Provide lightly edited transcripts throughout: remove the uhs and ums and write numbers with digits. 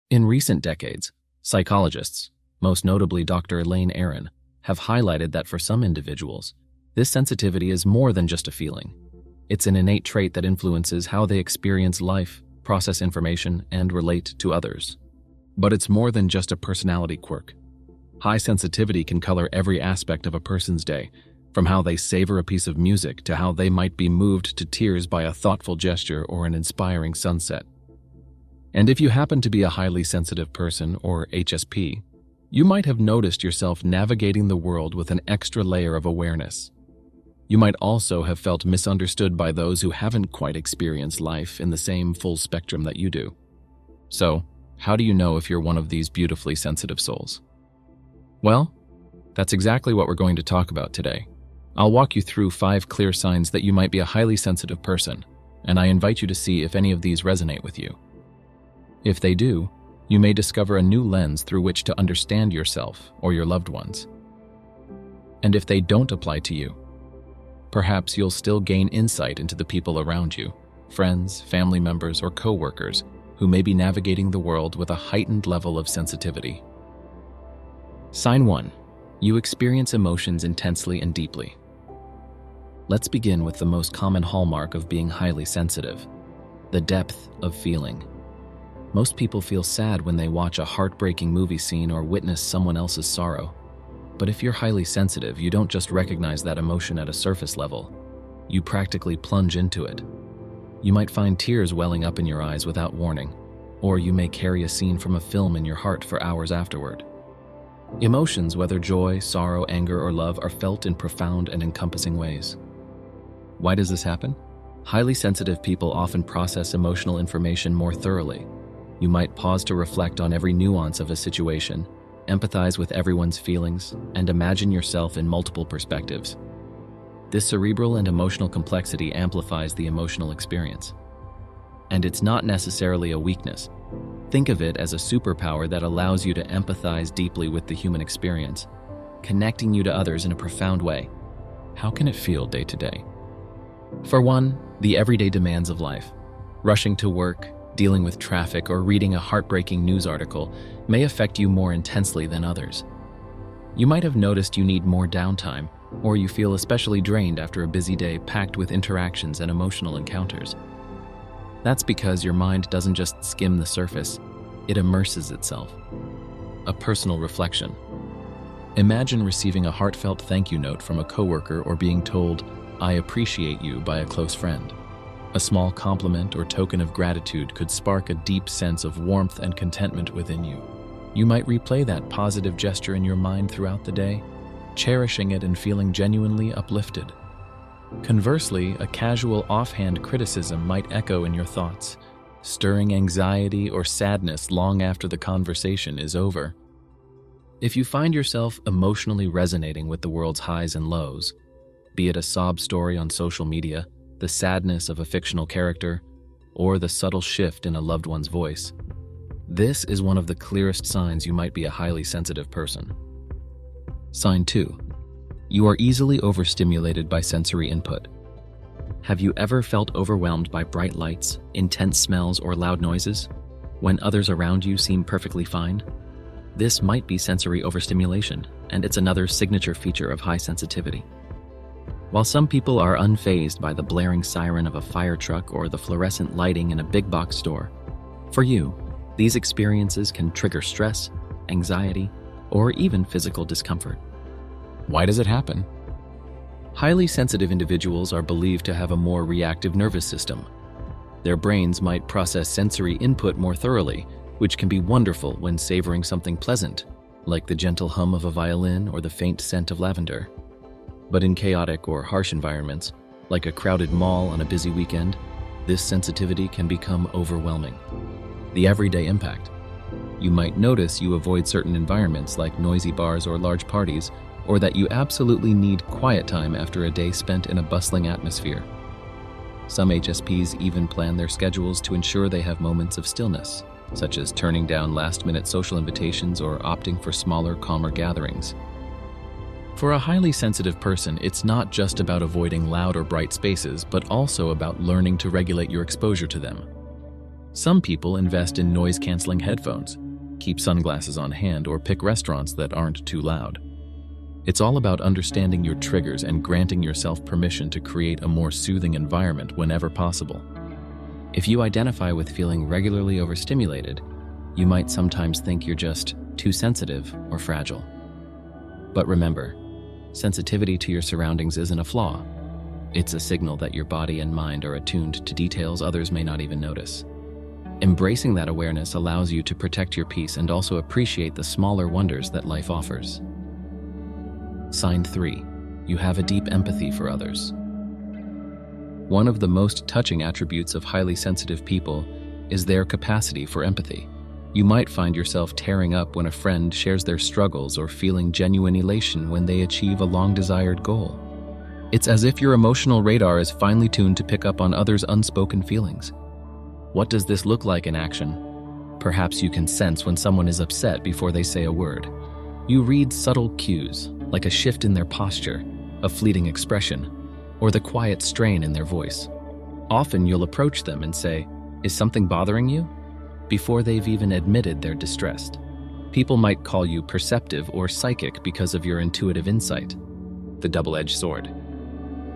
In recent decades, psychologists, most notably Dr. Elaine Aron, have highlighted that for some individuals, this sensitivity is more than just a feeling. It's an innate trait that influences how they experience life, process information, and relate to others. But it's more than just a personality quirk. High sensitivity can color every aspect of a person's day, from how they savor a piece of music to how they might be moved to tears by a thoughtful gesture or an inspiring sunset. And if you happen to be a highly sensitive person, or HSP, you might have noticed yourself navigating the world with an extra layer of awareness. You might also have felt misunderstood by those who haven't quite experienced life in the same full spectrum that you do. So, how do you know if you're one of these beautifully sensitive souls? Well, that's exactly what we're going to talk about today. I'll walk you through 5 clear signs that you might be a highly sensitive person, and I invite you to see if any of these resonate with you. If they do, you may discover a new lens through which to understand yourself or your loved ones. And if they don't apply to you, perhaps you'll still gain insight into the people around you, friends, family members, or co-workers who may be navigating the world with a heightened level of sensitivity. Sign 1. You experience emotions intensely and deeply. Let's begin with the most common hallmark of being highly sensitive: the depth of feeling. Most people feel sad when they watch a heartbreaking movie scene or witness someone else's sorrow. But if you're highly sensitive, you don't just recognize that emotion at a surface level. You practically plunge into it. You might find tears welling up in your eyes without warning, or you may carry a scene from a film in your heart for hours afterward. Emotions, whether joy, sorrow, anger, or love, are felt in profound and encompassing ways. Why does this happen? Highly sensitive people often process emotional information more thoroughly. You might pause to reflect on every nuance of a situation, empathize with everyone's feelings, and imagine yourself in multiple perspectives. This cerebral and emotional complexity amplifies the emotional experience. And it's not necessarily a weakness. Think of it as a superpower that allows you to empathize deeply with the human experience, connecting you to others in a profound way. How can it feel day to day? For one, the everyday demands of life. Rushing to work, dealing with traffic, or reading a heartbreaking news article may affect you more intensely than others. You might have noticed you need more downtime, or you feel especially drained after a busy day packed with interactions and emotional encounters. That's because your mind doesn't just skim the surface, it immerses itself. A personal reflection. Imagine receiving a heartfelt thank you note from a coworker or being told, "I appreciate you," by a close friend. A small compliment or token of gratitude could spark a deep sense of warmth and contentment within you. You might replay that positive gesture in your mind throughout the day, cherishing it and feeling genuinely uplifted. Conversely, a casual offhand criticism might echo in your thoughts, stirring anxiety or sadness long after the conversation is over. If you find yourself emotionally resonating with the world's highs and lows, be it a sob story on social media, the sadness of a fictional character, or the subtle shift in a loved one's voice, this is one of the clearest signs you might be a highly sensitive person. Sign 2. You are easily overstimulated by sensory input. Have you ever felt overwhelmed by bright lights, intense smells, or loud noises, when others around you seem perfectly fine? This might be sensory overstimulation, and it's another signature feature of high sensitivity. While some people are unfazed by the blaring siren of a fire truck or the fluorescent lighting in a big box store, for you, these experiences can trigger stress, anxiety, or even physical discomfort. Why does it happen? Highly sensitive individuals are believed to have a more reactive nervous system. Their brains might process sensory input more thoroughly, which can be wonderful when savoring something pleasant, like the gentle hum of a violin or the faint scent of lavender. But in chaotic or harsh environments, like a crowded mall on a busy weekend, this sensitivity can become overwhelming. The everyday impact. You might notice you avoid certain environments like noisy bars or large parties, or that you absolutely need quiet time after a day spent in a bustling atmosphere. Some HSPs even plan their schedules to ensure they have moments of stillness, such as turning down last-minute social invitations or opting for smaller, calmer gatherings. For a highly sensitive person, it's not just about avoiding loud or bright spaces, but also about learning to regulate your exposure to them. Some people invest in noise-canceling headphones, keep sunglasses on hand, or pick restaurants that aren't too loud. It's all about understanding your triggers and granting yourself permission to create a more soothing environment whenever possible. If you identify with feeling regularly overstimulated, you might sometimes think you're just too sensitive or fragile. But remember, sensitivity to your surroundings isn't a flaw. It's a signal that your body and mind are attuned to details others may not even notice. Embracing that awareness allows you to protect your peace and also appreciate the smaller wonders that life offers. Sign 3. You have a deep empathy for others. One of the most touching attributes of highly sensitive people is their capacity for empathy. You might find yourself tearing up when a friend shares their struggles or feeling genuine elation when they achieve a long-desired goal. It's as if your emotional radar is finely tuned to pick up on others' unspoken feelings. What does this look like in action? Perhaps you can sense when someone is upset before they say a word. You read subtle cues, like a shift in their posture, a fleeting expression, or the quiet strain in their voice. Often you'll approach them and say, "Is something bothering you?" before they've even admitted they're distressed. People might call you perceptive or psychic because of your intuitive insight. The double-edged sword.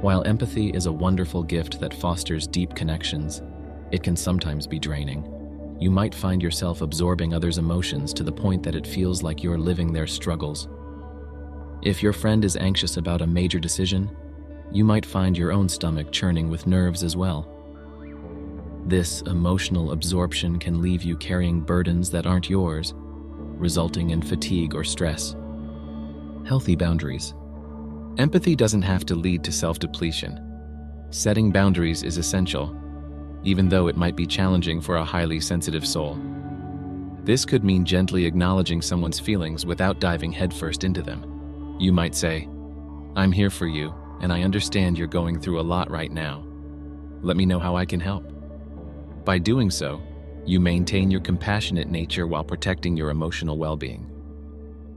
While empathy is a wonderful gift that fosters deep connections, it can sometimes be draining. You might find yourself absorbing others' emotions to the point that it feels like you're living their struggles. If your friend is anxious about a major decision, you might find your own stomach churning with nerves as well. This emotional absorption can leave you carrying burdens that aren't yours, resulting in fatigue or stress. Healthy boundaries. Empathy doesn't have to lead to self-depletion. Setting boundaries is essential, even though it might be challenging for a highly sensitive soul. This could mean gently acknowledging someone's feelings without diving headfirst into them. You might say, "I'm here for you, and I understand you're going through a lot right now. Let me know how I can help." By doing so, you maintain your compassionate nature while protecting your emotional well-being.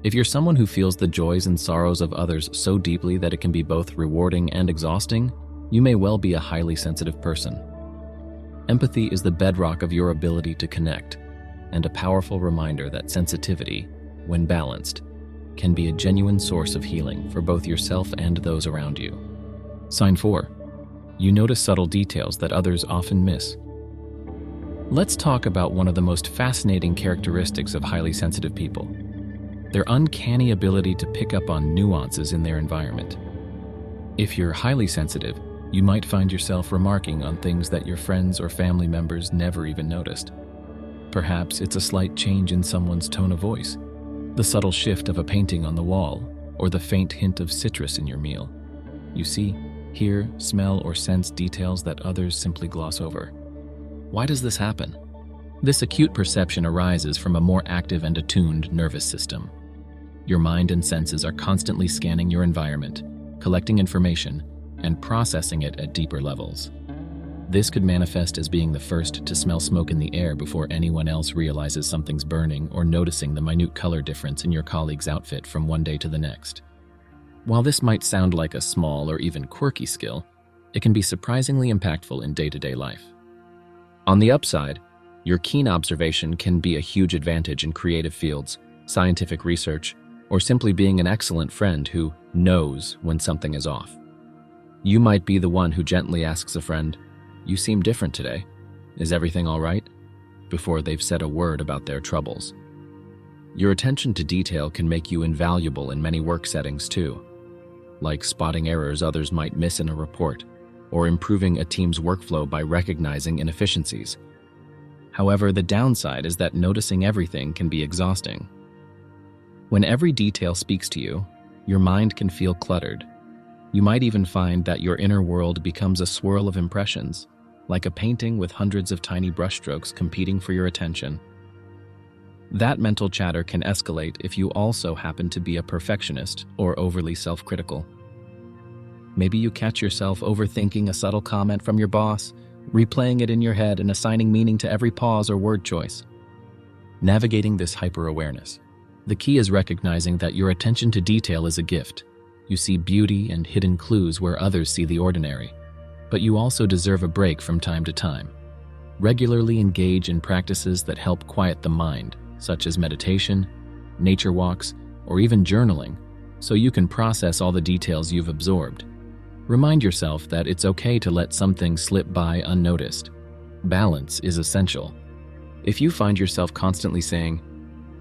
If you're someone who feels the joys and sorrows of others so deeply that it can be both rewarding and exhausting, you may well be a highly sensitive person. Empathy is the bedrock of your ability to connect, and a powerful reminder that sensitivity, when balanced, can be a genuine source of healing for both yourself and those around you. Sign 4. You notice subtle details that others often miss. Let's talk about one of the most fascinating characteristics of highly sensitive people: their uncanny ability to pick up on nuances in their environment. If you're highly sensitive, you might find yourself remarking on things that your friends or family members never even noticed. Perhaps it's a slight change in someone's tone of voice, the subtle shift of a painting on the wall, or the faint hint of citrus in your meal. You see, hear, smell, or sense details that others simply gloss over. Why does this happen? This acute perception arises from a more active and attuned nervous system. Your mind and senses are constantly scanning your environment, collecting information, and processing it at deeper levels. This could manifest as being the first to smell smoke in the air before anyone else realizes something's burning, or noticing the minute color difference in your colleague's outfit from one day to the next. While this might sound like a small or even quirky skill, it can be surprisingly impactful in day-to-day life. On the upside, your keen observation can be a huge advantage in creative fields, scientific research, or simply being an excellent friend who knows when something is off. You might be the one who gently asks a friend, "You seem different today. Is everything all right?" before they've said a word about their troubles. Your attention to detail can make you invaluable in many work settings too, like spotting errors others might miss in a report, or improving a team's workflow by recognizing inefficiencies. However, the downside is that noticing everything can be exhausting. When every detail speaks to you, your mind can feel cluttered. You might even find that your inner world becomes a swirl of impressions, like a painting with hundreds of tiny brushstrokes competing for your attention. That mental chatter can escalate if you also happen to be a perfectionist or overly self-critical. Maybe you catch yourself overthinking a subtle comment from your boss, replaying it in your head and assigning meaning to every pause or word choice. Navigating this hyper-awareness. The key is recognizing that your attention to detail is a gift. You see beauty and hidden clues where others see the ordinary, but you also deserve a break from time to time. Regularly engage in practices that help quiet the mind, such as meditation, nature walks, or even journaling, so you can process all the details you've absorbed. Remind yourself that it's okay to let some things slip by unnoticed. Balance is essential. If you find yourself constantly saying,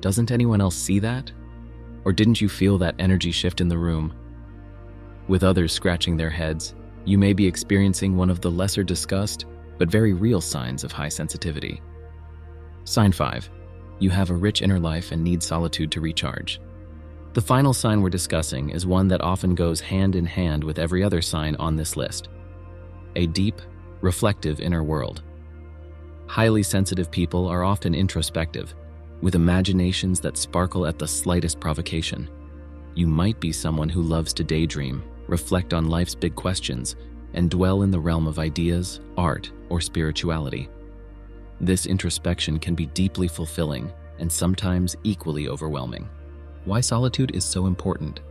"Doesn't anyone else see that?" Or "Didn't you feel that energy shift in the room?" With others scratching their heads, you may be experiencing one of the lesser discussed but very real signs of high sensitivity. Sign 5. You have a rich inner life and need solitude to recharge. The final sign we're discussing is one that often goes hand in hand with every other sign on this list: a deep, reflective inner world. Highly sensitive people are often introspective, with imaginations that sparkle at the slightest provocation. You might be someone who loves to daydream, reflect on life's big questions, and dwell in the realm of ideas, art, or spirituality. This introspection can be deeply fulfilling and sometimes equally overwhelming. Why solitude is so important?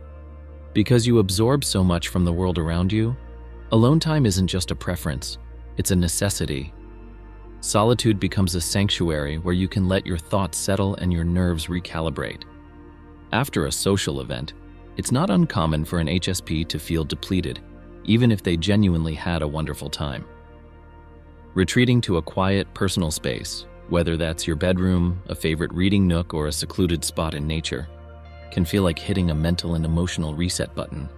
Because you absorb so much from the world around you, alone time isn't just a preference, it's a necessity. Solitude becomes a sanctuary where you can let your thoughts settle and your nerves recalibrate. After a social event, it's not uncommon for an HSP to feel depleted, even if they genuinely had a wonderful time. Retreating to a quiet, personal space, whether that's your bedroom, a favorite reading nook, or a secluded spot in nature, can feel like hitting a mental and emotional reset button.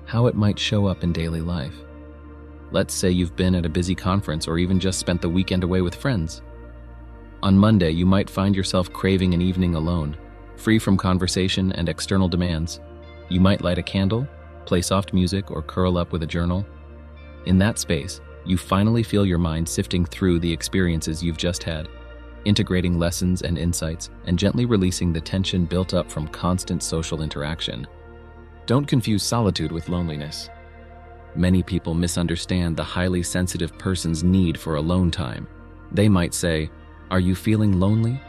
How it might show up in daily life. Let's say you've been at a busy conference or even just spent the weekend away with friends. On Monday, you might find yourself craving an evening alone, free from conversation and external demands. You might light a candle, play soft music, or curl up with a journal. In that space, you finally feel your mind sifting through the experiences you've just had, integrating lessons and insights, and gently releasing the tension built up from constant social interaction. Don't confuse solitude with loneliness. Many people misunderstand the highly sensitive person's need for alone time. They might say, "Are you feeling lonely?"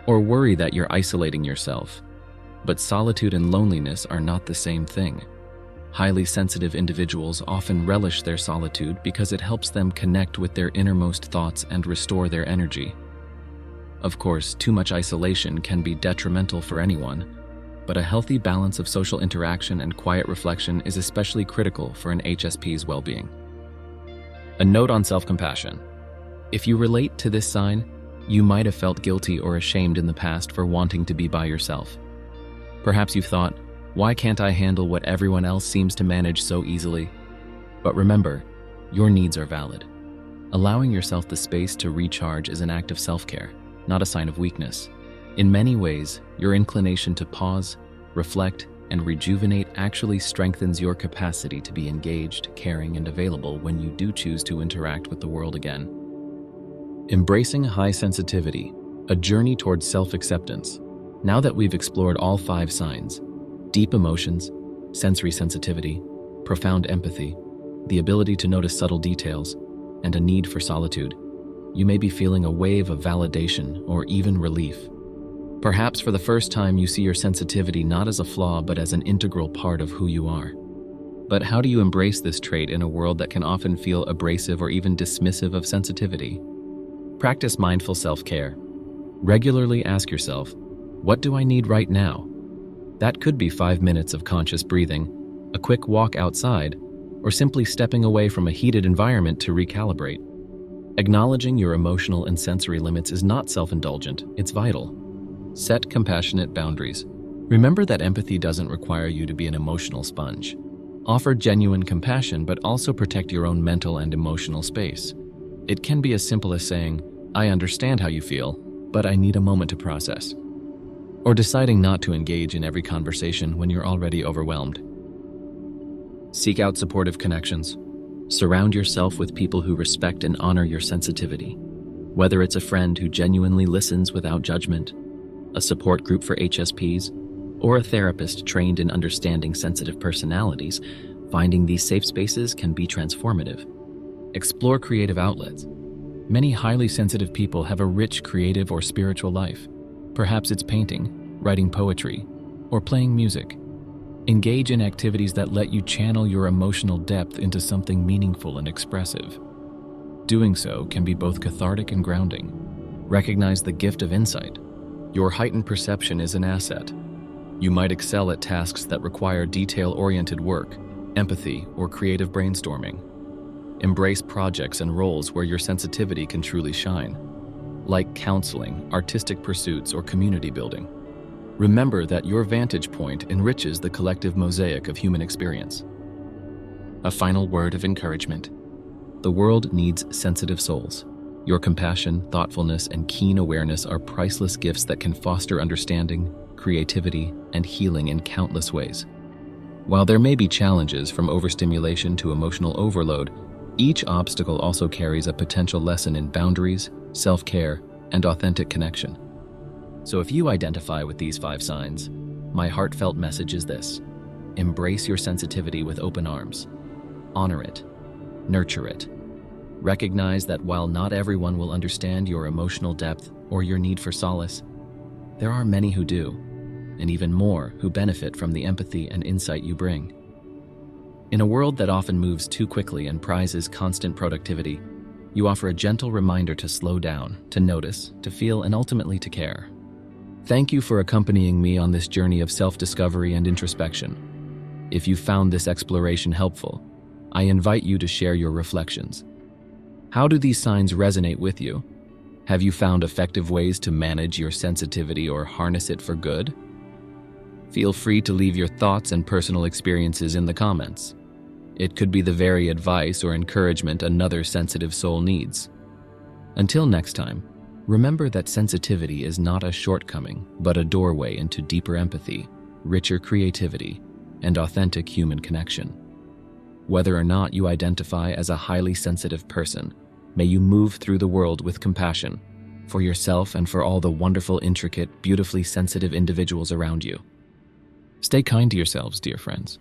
or worry that you're isolating yourself. But solitude and loneliness are not the same thing. Highly sensitive individuals often relish their solitude because it helps them connect with their innermost thoughts and restore their energy. Of course, too much isolation can be detrimental for anyone, but a healthy balance of social interaction and quiet reflection is especially critical for an HSP's well-being. A note on self-compassion. If you relate to this sign, you might have felt guilty or ashamed in the past for wanting to be by yourself. Perhaps you've thought, "Why can't I handle what everyone else seems to manage so easily?" But remember, your needs are valid. Allowing yourself the space to recharge is an act of self-care, not a sign of weakness. In many ways, your inclination to pause, reflect, and rejuvenate actually strengthens your capacity to be engaged, caring, and available when you do choose to interact with the world again. Embracing high sensitivity, a journey towards self-acceptance. Now that we've explored all 5 signs, deep emotions, sensory sensitivity, profound empathy, the ability to notice subtle details, and a need for solitude, you may be feeling a wave of validation or even relief. Perhaps for the first time you see your sensitivity not as a flaw but as an integral part of who you are. But how do you embrace this trait in a world that can often feel abrasive or even dismissive of sensitivity? Practice mindful self-care. Regularly ask yourself, "What do I need right now?" That could be 5 minutes of conscious breathing, a quick walk outside, or simply stepping away from a heated environment to recalibrate. Acknowledging your emotional and sensory limits is not self-indulgent, it's vital. Set compassionate boundaries. Remember that empathy doesn't require you to be an emotional sponge. Offer genuine compassion, but also protect your own mental and emotional space. It can be as simple as saying, "I understand how you feel, but I need a moment to process." Or deciding not to engage in every conversation when you're already overwhelmed. Seek out supportive connections. Surround yourself with people who respect and honor your sensitivity. Whether it's a friend who genuinely listens without judgment, a support group for HSPs, or a therapist trained in understanding sensitive personalities, finding these safe spaces can be transformative. Explore creative outlets. Many highly sensitive people have a rich creative or spiritual life. Perhaps it's painting, writing poetry, or playing music. Engage in activities that let you channel your emotional depth into something meaningful and expressive. Doing so can be both cathartic and grounding. Recognize the gift of insight. Your heightened perception is an asset. You might excel at tasks that require detail-oriented work, empathy, or creative brainstorming. Embrace projects and roles where your sensitivity can truly shine, like counseling, artistic pursuits, or community building. Remember that your vantage point enriches the collective mosaic of human experience. A final word of encouragement. The world needs sensitive souls. Your compassion, thoughtfulness, and keen awareness are priceless gifts that can foster understanding, creativity, and healing in countless ways. While there may be challenges from overstimulation to emotional overload, each obstacle also carries a potential lesson in boundaries, self-care, and authentic connection. So if you identify with these 5 signs, my heartfelt message is this: embrace your sensitivity with open arms. Honor it. Nurture it. Recognize that while not everyone will understand your emotional depth or your need for solace, there are many who do, and even more who benefit from the empathy and insight you bring. In a world that often moves too quickly and prizes constant productivity, you offer a gentle reminder to slow down, to notice, to feel, and ultimately to care. Thank you for accompanying me on this journey of self-discovery and introspection. If you found this exploration helpful, I invite you to share your reflections. How do these signs resonate with you? Have you found effective ways to manage your sensitivity or harness it for good? Feel free to leave your thoughts and personal experiences in the comments. It could be the very advice or encouragement another sensitive soul needs. Until next time, remember that sensitivity is not a shortcoming, but a doorway into deeper empathy, richer creativity, and authentic human connection. Whether or not you identify as a highly sensitive person, may you move through the world with compassion for yourself and for all the wonderful, intricate, beautifully sensitive individuals around you. Stay kind to yourselves, dear friends.